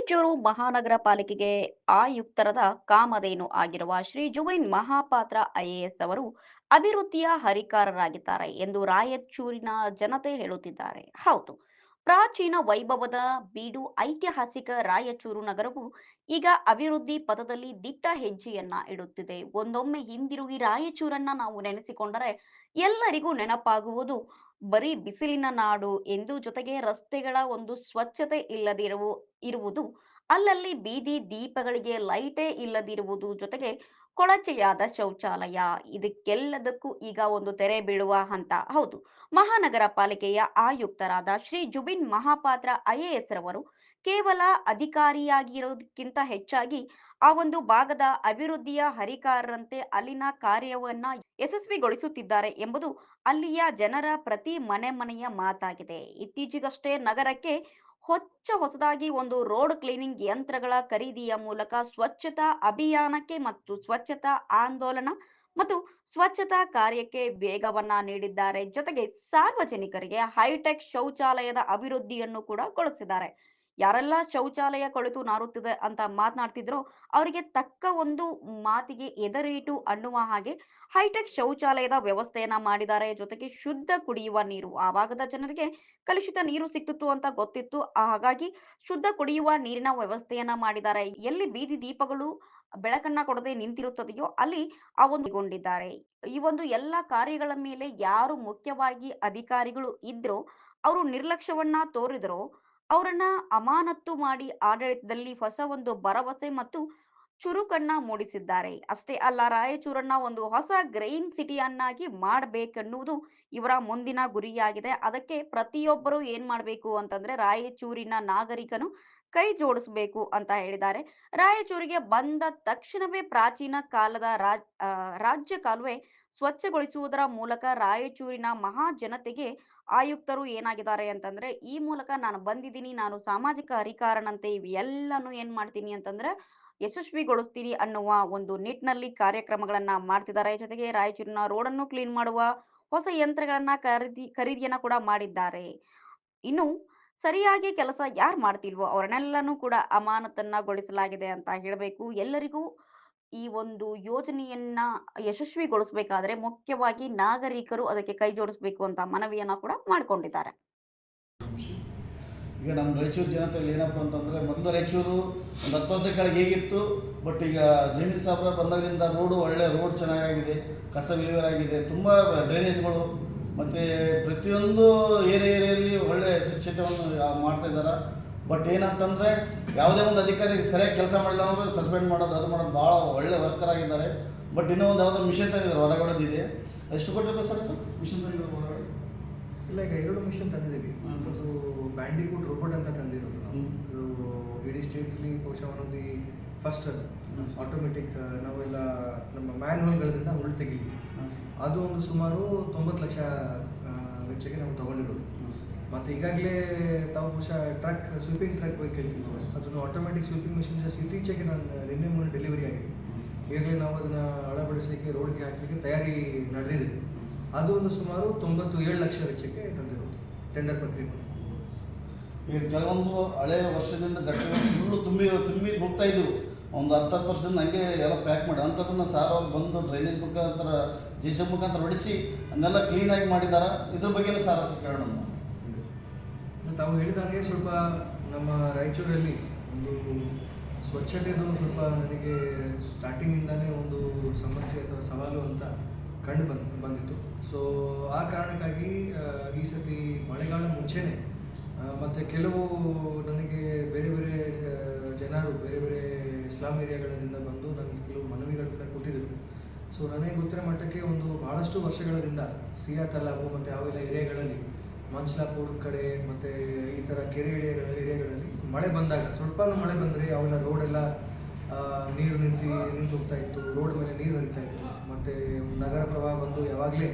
ರಾಯಚೂರು ಮಹಾನಗರ ಪಾಲಿಕೆಗೆ ಆಯುಕ್ತರದ ಕಾಮಧೇನು ಆಗಿರುವ ಶ್ರೀ ಜುಬಿನ್ ಮಹಾಪಾತ್ರ ಐಎಎಸ್ ಅವರು ಅಭಿವೃದ್ಧಿಯ ಹರಿಕಾರರಾಗಿದ್ದಾರೆ ಎಂದು ರಾಯಚೂರಿನ ಜನತೆ ಹೇಳುತ್ತಿದ್ದಾರೆ. ಹೌದು, ಪ್ರಾಚೀನ ವೈಭವದ ಬೀಡು ಐತಿಹಾಸಿಕ ರಾಯಚೂರು ನಗರವು ಈಗ ಅಭಿವೃದ್ಧಿ ಪಥದಲ್ಲಿ ದಿಟ್ಟ ಹೆಜ್ಜೆಯನ್ನ ಇಡುತ್ತಿದೆ. ಒಂದೊಮ್ಮೆ ಹಿಂದಿರುಗಿ ರಾಯಚೂರನ್ನ ನಾವು ನೆನೆಸಿಕೊಂಡರೆ ಎಲ್ಲರಿಗೂ ನೆನಪಾಗುವುದು ಬರೀ ಬಿಸಿಲಿನ ನಾಡು ಎಂದು, ಜೊತೆಗೆ ರಸ್ತೆಗಳ ಒಂದು ಸ್ವಚ್ಛತೆ ಇರುವುದು, ಅಲ್ಲಲ್ಲಿ ಬೀದಿ ದೀಪಗಳಿಗೆ ಲೈಟೇ ಇಲ್ಲದಿರುವುದು, ಜೊತೆಗೆ ಕೊಳಚೆಯಾದ ಶೌಚಾಲಯ, ಇದಕ್ಕೆಲ್ಲದಕ್ಕೂ ಈಗ ಒಂದು ತೆರೆ ಬೀಳುವ ಹಂತ. ಹೌದು, ಮಹಾನಗರ ಪಾಲಿಕೆಯ ಆಯುಕ್ತರಾದ ಶ್ರೀ ಜುಬಿನ್ ಮಹಾಪಾತ್ರ ಐಎಎಸ್ ರವರು ಕೇವಲ ಅಧಿಕಾರಿಯಾಗಿರೋದಕ್ಕಿಂತ ಹೆಚ್ಚಾಗಿ ಆ ಒಂದು ಭಾಗದ ಅಭಿವೃದ್ಧಿಯ ಹರಿಕಾರರಂತೆ ಅಲ್ಲಿನ ಕಾರ್ಯವನ್ನ ಯಶಸ್ವಿಗೊಳಿಸುತ್ತಿದ್ದಾರೆ ಎಂಬುದು ಅಲ್ಲಿಯ ಜನರ ಪ್ರತಿ ಮನೆ ಮನೆಯ ಮಾತಾಗಿದೆ. ಇತ್ತೀಚೆಗಷ್ಟೇ ನಗರಕ್ಕೆ ಹೊಸದಾಗಿ ಒಂದು ರೋಡ್ ಕ್ಲೀನಿಂಗ್ ಯಂತ್ರಗಳ ಖರೀದಿಯ ಮೂಲಕ ಸ್ವಚ್ಛತಾ ಅಭಿಯಾನಕ್ಕೆ ಮತ್ತು ಸ್ವಚ್ಛತಾ ಆಂದೋಲನ ಮತ್ತು ಸ್ವಚ್ಛತಾ ಕಾರ್ಯಕ್ಕೆ ವೇಗವನ್ನ ನೀಡಿದ್ದಾರೆ. ಜೊತೆಗೆ ಸಾರ್ವಜನಿಕರಿಗೆ ಹೈಟೆಕ್ ಶೌಚಾಲಯದ ಅಭಿವೃದ್ಧಿಯನ್ನು ಕೂಡ ಗೊಳಿಸಿದ್ದಾರೆ. ಯಾರೆಲ್ಲ ಶೌಚಾಲಯ ಕೊಳೆತು ನಾರುತ್ತಿದೆ ಅಂತ ಮಾತನಾಡ್ತಿದ್ರೋ ಅವರಿಗೆ ತಕ್ಕ ಒಂದು ಮಾತಿಗೆ ಎದರೇಟು ಅನ್ನುವ ಹಾಗೆ ಹೈಟೆಕ್ ಶೌಚಾಲಯದ ವ್ಯವಸ್ಥೆಯನ್ನ ಮಾಡಿದ್ದಾರೆ. ಜೊತೆಗೆ ಶುದ್ಧ ಕುಡಿಯುವ ನೀರು, ಆ ಭಾಗದ ಜನರಿಗೆ ಕಲುಷಿತ ನೀರು ಸಿಕ್ತಿತ್ತು ಅಂತ ಗೊತ್ತಿತ್ತು. ಹಾಗಾಗಿ ಶುದ್ಧ ಕುಡಿಯುವ ನೀರಿನ ವ್ಯವಸ್ಥೆಯನ್ನ ಮಾಡಿದ್ದಾರೆ. ಎಲ್ಲಿ ಬೀದಿ ದೀಪಗಳು ಬೆಳಕನ್ನ ಕೊಡದೆ ನಿಂತಿರುತ್ತದೆಯೋ ಅಲ್ಲಿ ಆ ಒಂದು ಗೊಂಡಿದ್ದಾರೆ. ಈ ಒಂದು ಎಲ್ಲ ಕಾರ್ಯಗಳ ಮೇಲೆ ಯಾರು ಮುಖ್ಯವಾಗಿ ಅಧಿಕಾರಿಗಳು ಇದ್ರೋ, ಅವರು ನಿರ್ಲಕ್ಷ್ಯವನ್ನ ತೋರಿದರೋ ಅವರನ್ನ ಅಮಾನತ್ತು ಮಾಡಿ ಆಡಳಿತದಲ್ಲಿ ಹೊಸ ಒಂದು ಭರವಸೆ ಮತ್ತು ಚುರುಕನ್ನ ಮೂಡಿಸಿದ್ದಾರೆ. ಅಷ್ಟೇ ಅಲ್ಲ, ರಾಯಚೂರನ್ನ ಒಂದು ಹೊಸ ಗ್ರೈನ್ ಸಿಟಿಯನ್ನಾಗಿ ಮಾಡಬೇಕೆನ್ನುವುದು ಇವರ ಮುಂದಿನ ಗುರಿಯಾಗಿದೆ. ಅದಕ್ಕೆ ಪ್ರತಿಯೊಬ್ಬರು ಏನ್ ಮಾಡಬೇಕು ಅಂತಂದ್ರೆ ರಾಯಚೂರಿನ ನಾಗರಿಕನು ಕೈ ಜೋಡಿಸಬೇಕು ಅಂತ ಹೇಳಿದ್ದಾರೆ. ರಾಯಚೂರಿಗೆ ಬಂದ ತಕ್ಷಣವೇ ಪ್ರಾಚೀನ ಕಾಲದ ರಾಜ್ಯ ಕಾಲುವೆ ಸ್ವಚ್ಛಗೊಳಿಸುವುದರ ಮೂಲಕ ರಾಯಚೂರಿನ ಮಹಾ ಜನತೆಗೆ ಆಯುಕ್ತರು ಏನಾಗಿದ್ದಾರೆ ಅಂತಂದ್ರೆ, ಈ ಮೂಲಕ ನಾನು ಬಂದಿದ್ದೀನಿ, ನಾನು ಸಾಮಾಜಿಕ ಅಧಿಕಾರನಂತೆ ಇವೆಲ್ಲನೂ ಏನ್ ಮಾಡ್ತೀನಿ ಅಂತಂದ್ರೆ ಯಶಸ್ವಿಗೊಳಿಸ್ತೀನಿ ಅನ್ನುವ ಒಂದು ನಿಟ್ಟಿನಲ್ಲಿ ಕಾರ್ಯಕ್ರಮಗಳನ್ನ ಮಾಡ್ತಿದ್ದಾರೆ. ಜೊತೆಗೆ ರಾಯಚೂರಿನ ರೋಡನ್ನು ಕ್ಲೀನ್ ಮಾಡುವ ಹೊಸ ಯಂತ್ರಗಳನ್ನ ಖರೀದಿಯನ್ನ ಕೂಡ ಮಾಡಿದ್ದಾರೆ. ಇನ್ನು ಸರಿಯಾಗಿ ಕೆಲಸ ಯಾರು ಮಾಡ್ತಿಲ್ವೋ ಅವರನ್ನೆಲ್ಲನೂ ಕೂಡ ಅಮಾನತನ್ನಗೊಳಿಸಲಾಗಿದೆ ಅಂತ ಹೇಳಬೇಕು. ಎಲ್ಲರಿಗೂ ಈ ಒಂದು ಯೋಜನೆಯನ್ನ ಯಶಸ್ವಿಗೊಳಿಸಬೇಕಾದ್ರೆ ಮುಖ್ಯವಾಗಿ ನಾಗರಿಕರು ಅದಕ್ಕೆ ಕೈ ಜೋಡಿಸಬೇಕು ಅಂತ ಮನವಿಯನ್ನ ಕೂಡ ಮಾಡಿಕೊಂಡಿದ್ದಾರೆ. ಈಗ ನಮ್ಮ ರಾಯಚೂರು ಜನತೆಯಲ್ಲಿ ಏನಪ್ಪ ಅಂತಂದರೆ, ಮೊದಲು ರಾಯಚೂರು ಒಂದು 10 ವರ್ಷದ ಕೆಳಗೆ ಹೇಗಿತ್ತು, ಬಟ್ ಈಗ ಜಮೀರ್ ಸಾಬ್ರ ಬಂದಾಗಲಿಂದ ಒಳ್ಳೆ ರೋಡ್ ಚೆನ್ನಾಗಾಗಿದೆ, ಕಸ ವಿಲೇವಾರಿ ತುಂಬ ಡ್ರೈನೇಜ್ಗಳು ಮತ್ತು ಪ್ರತಿಯೊಂದು ಏರಿಯಲ್ಲಿ ಒಳ್ಳೆ ಸ್ವಚ್ಛತೆಯನ್ನು ಮಾಡ್ತಾಯಿದ್ದಾರೆ. ಬಟ್ ಏನಂತಂದರೆ ಯಾವುದೇ ಒಂದು ಅಧಿಕಾರಿ ಸರಿಯಾಗಿ ಕೆಲಸ ಮಾಡಿಲ್ಲ ಅಂದರೆ ಸಸ್ಪೆಂಡ್ ಮಾಡೋದು ಅದು ಮಾಡೋದು ಭಾಳ ಒಳ್ಳೆ ವರ್ಕರ್ ಆಗಿದ್ದಾರೆ. ಬಟ್ ಇನ್ನೂ ಒಂದು ಯಾವುದೋ ಮಿಷನ್ ತಂದಿದ್ದಾರೆ ಹೊರಗಡೆದಿದೆ. ಎಷ್ಟು ಕೊಟ್ಟಿರ್ಬೇಕು ಸರ್ ಅದು ಮಿಷನ್ ತಂದಿದ್ದಾರೆ ಹೊರಗಡೆ? ಇಲ್ಲ, ಈಗ 2 ಮಿಷನ್ ತಂದಿದ್ದೀವಿ. ಅದು ಬ್ಯಾಂಡಿಕೂಟ್ ರೋಬೋಟ್ ಅಂತ ತಂದಿರೋದು ನಾವು. ಅದು ಇಡೀ ಸ್ಟೇಟಲ್ಲಿ ಬಹುಶಃ ಒಂದು ಫಸ್ಟ್ ಅದು ಆಟೋಮೆಟಿಕ್, ನಾವೆಲ್ಲ ನಮ್ಮ ಮ್ಯಾನ್ಯುವಲ್ಗಳಿಂದ ಹುಳು ತೆಗಿಲಿಕ್ಕೆ ಅದು ಒಂದು ಸುಮಾರು 90 ಲಕ್ಷ ವೆಚ್ಚಕ್ಕೆ ನಾವು ತೊಗೊಂಡಿರೋದು. ಮತ್ತು ಈಗಾಗಲೇ ತಾವು ಬಹುಶಃ ಸ್ವೀಪಿಂಗ್ ಟ್ರಕ್ ಹೋಗಿ ಕೇಳ್ತಿದ್ವಿ, ಅದನ್ನು ಆಟೋಮೆಟಿಕ್ ಸ್ವೀಪಿಂಗ್ ಮಿಷಿನ್ ಜಸ್ಟ್ ಇತ್ತೀಚೆಗೆ ನಿನ್ನೆ ಮೊನ್ನೆ ಡೆಲಿವರಿ ಆಗಿದೆ. ಈಗಾಗಲೇ ನಾವು ಅದನ್ನು ಅಳವಡಿಸಲಿಕ್ಕೆ ರೋಡ್ಗೆ ಹಾಕಲಿಕ್ಕೆ ತಯಾರಿ ನಡೆದಿದೆ. ಅದು ಒಂದು ಸುಮಾರು 97 ಲಕ್ಷ ವೆಚ್ಚಕ್ಕೆ ತಂದಿರೋದು ಟೆಂಡರ್ ಪ್ರಕ್ರಿಯೆ. ಈಗ ಕೆಲವೊಂದು ಹಳೆಯ ವರ್ಷದಿಂದ ಗಟ್ಟೆ ಫುಲ್ಲು ತುಂಬಿ ಹೋಗ್ತಾ ಇದ್ದವು. ಒಂದು 10 ವರ್ಷದಿಂದ ಹಂಗೆ ಎಲ್ಲ ಪ್ಯಾಕ್ ಮಾಡಿ ಅಂಥದ್ದನ್ನು ಸಾರ್ ಅವ್ರು ಬಂದು ಡ್ರೈನೇಜ್ ಮುಖಾಂತರ JCB ಮುಖಾಂತರ ಹೊಡಿಸಿ ಅದನ್ನೆಲ್ಲ ಕ್ಲೀನಾಗಿ ಮಾಡಿದ್ದಾರೆ. ಇದ್ರ ಬಗ್ಗೆನೇ ಸಾರ್ ಹತ್ರ ಕೇಳೋಣ. ತಾವು ಹೇಳಿದಾಗೆ ಸ್ವಲ್ಪ ನಮ್ಮ ರಾಯಚೂರಲ್ಲಿ ಒಂದು ಸ್ವಚ್ಛತೆದು ಸ್ವಲ್ಪ ನನಗೆ ಸ್ಟಾರ್ಟಿಂಗಿಂದನೇ ಒಂದು ಸಮಸ್ಯೆ ಅಥವಾ ಸವಾಲು ಅಂತ ಬಂದಿತ್ತು. ಸೊ ಆ ಕಾರಣಕ್ಕಾಗಿ ಈ ಸತಿ ಮಳೆಗಾಲ ಮುಂಚೆನೇ ಮತ್ತು ಕೆಲವು ನನಗೆ ಬೇರೆ ಬೇರೆ ಜನರು ಬೇರೆ ಬೇರೆ ಇಸ್ಲಾಂ ಏರಿಯಾಗಳಿಂದ ಬಂದು ನನಗೆ ಕೆಲವು ಮನವಿಗಳನ್ನ ಕೊಟ್ಟಿದ್ದರು. ಸೊ ನನಗೆ ಗೊತ್ತಿರೋ ಮಟ್ಟಕ್ಕೆ ಒಂದು ಭಾಳಷ್ಟು ವರ್ಷಗಳಿಂದ ಸಿಯಾ ತಲಾಬು ಮತ್ತು ಯಾವೆಲ್ಲ ಏರಿಯಾಗಳಲ್ಲಿ ಮಂಚ್ಲಾಪುರ್ ಕಡೆ ಮತ್ತು ಈ ಥರ ಕೆರೆ ಏರಿಯಾಗಳಲ್ಲಿ ಮಳೆ ಬಂದಾಗ ಸ್ವಲ್ಪ ಮಳೆ ಬಂದರೆ ಅವೆಲ್ಲ ರೋಡೆಲ್ಲ ನೀರು ನಿಂತು ಹೋಗ್ತಾ ಇತ್ತು, ರೋಡ್ ಮೇಲೆ ನೀರು ಹರಿತಾ ಇತ್ತು. ಮತ್ತು ನಗರ ಪ್ರವಾಹ ಬಂದು ಯಾವಾಗಲೇ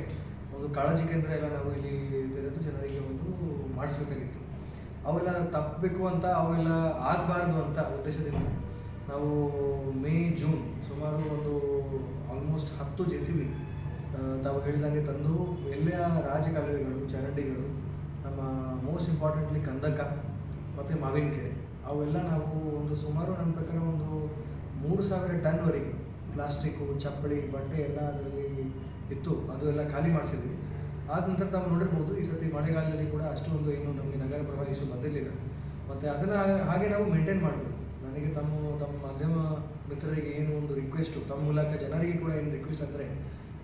ಒಂದು ಕಾಳಜಿ ಕೇಂದ್ರ ಎಲ್ಲ ನಾವು ಇಲ್ಲಿ ತೆರೆದು ಜನರಿಗೆ ಒಂದು ಮಾಡಿಸ್ಬೇಕಾಗಿತ್ತು. ಅವೆಲ್ಲ ತಪ್ಪಬೇಕು ಅಂತ, ಅವೆಲ್ಲ ಆಗಬಾರ್ದು ಅಂತ ಉದ್ದೇಶದಿಂದ ನಾವು ಮೇ ಜೂನ್ ಸುಮಾರು ಒಂದು ಆಲ್ಮೋಸ್ಟ್ 10 JCB ತಾವು ಹೇಳಿದಂಗೆ ತಂದು ಎಲ್ಲ ರಾಜಕಾಲುವೆಗಳು, ಚರಂಡಿಗಳು, ನಮ್ಮ ಮೋಸ್ಟ್ ಇಂಪಾರ್ಟೆಂಟ್ಲಿ ಕಂದಕ ಮತ್ತು ಮಾವಿನಕೆರೆ ಅವೆಲ್ಲ ನಾವು ಒಂದು ಸುಮಾರು ನನ್ನ ಪ್ರಕಾರ ಒಂದು 3,000 ಟನ್ವರೆಗೆ ಪ್ಲಾಸ್ಟಿಕ್ಕು, ಚಪ್ಪಲಿ, ಬಟ್ಟೆ ಎಲ್ಲ ಅದರಲ್ಲಿ ಇತ್ತು. ಅದು ಎಲ್ಲ ಖಾಲಿ ಮಾಡಿಸಿದ್ವಿ. ಆದ ನಂತರ ತಾವು ನೋಡಿರ್ಬೋದು, ಈ ಸತಿ ಮಳೆಗಾಲದಲ್ಲಿ ಕೂಡ ಅಷ್ಟೊಂದು ಏನು ನಮಗೆ ನಗರ ಪ್ರವಾಹಿಸು ಬಂದಿರಲಿಲ್ಲ. ಮತ್ತು ಅದನ್ನು ಹಾಗೆ ನಾವು ಮೇಂಟೈನ್ ಮಾಡಬೇಕು. ನನಗೆ ತಮ್ಮ ಮಾಧ್ಯಮ ಮಿತ್ರರಿಗೆ ಏನು ಒಂದು ರಿಕ್ವೆಸ್ಟು, ತಮ್ಮ ಮೂಲಕ ಜನರಿಗೆ ಕೂಡ ಏನು ರಿಕ್ವೆಸ್ಟ್ ಅಂದರೆ,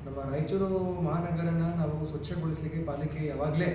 ನಮ್ಮ ರಾಯಚೂರು ಮಹಾನಗರನ ನಾವು ಸ್ವಚ್ಛಗೊಳಿಸಲಿಕ್ಕೆ ಪಾಲಿಕೆ ಯಾವಾಗಲೇ